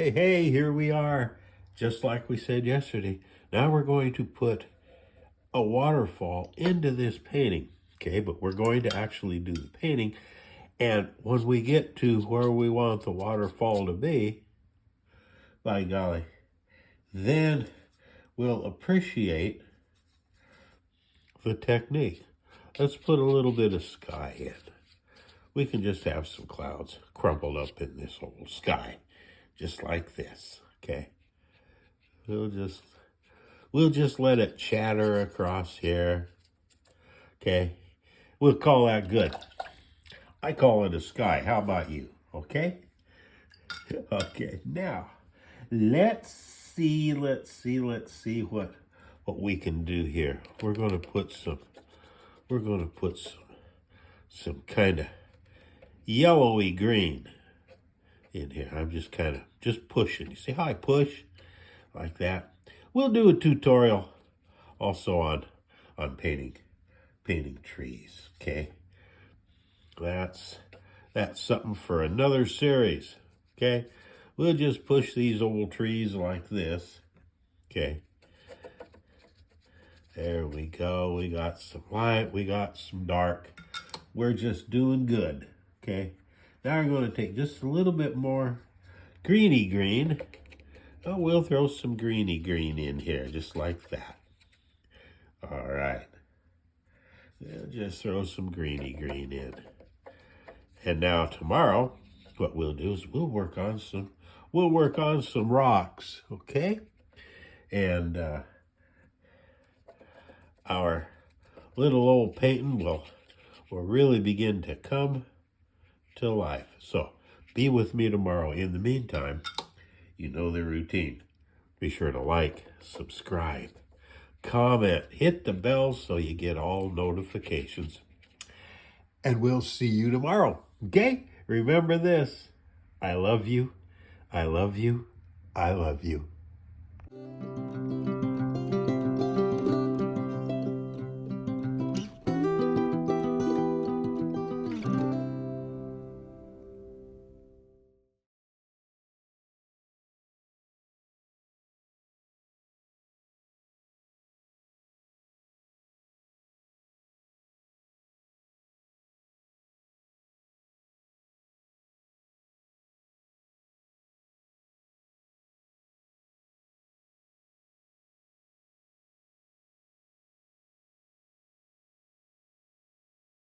Hey, here we are, just like we said yesterday. Now we're going to put a waterfall into this painting, okay? But we're going to actually do the painting. And when we get to where we want the waterfall to be, by golly, then we'll appreciate the technique. Let's put a little bit of sky in. We can just have some clouds crumpled up in this whole sky, just like this, okay? We'll just let it chatter across here, okay? We'll call that good. I call it a sky. How about you, okay? Okay, now, let's see what we can do here. We're gonna put some kind of yellowy green in here. I'm just just pushing. You see how I push? Like that. We'll do a tutorial also on painting trees, okay? That's something for another series, okay? We'll just push these old trees like this, okay? There we go. We got some light, we got some dark. We're just doing good, okay? Now we're going to take just a little bit more greeny green. Oh, we'll throw some greeny green in here, just like that. All right. We'll just throw some greeny green in. And now tomorrow, what we'll do is we'll work on some rocks, okay? And our little old painting will really begin to come to life. So be with me tomorrow. In the meantime, you know the routine. Be sure to like, subscribe, comment, hit the bell so you get all notifications. And we'll see you tomorrow, okay? Remember this. I love you. I love you. I love you.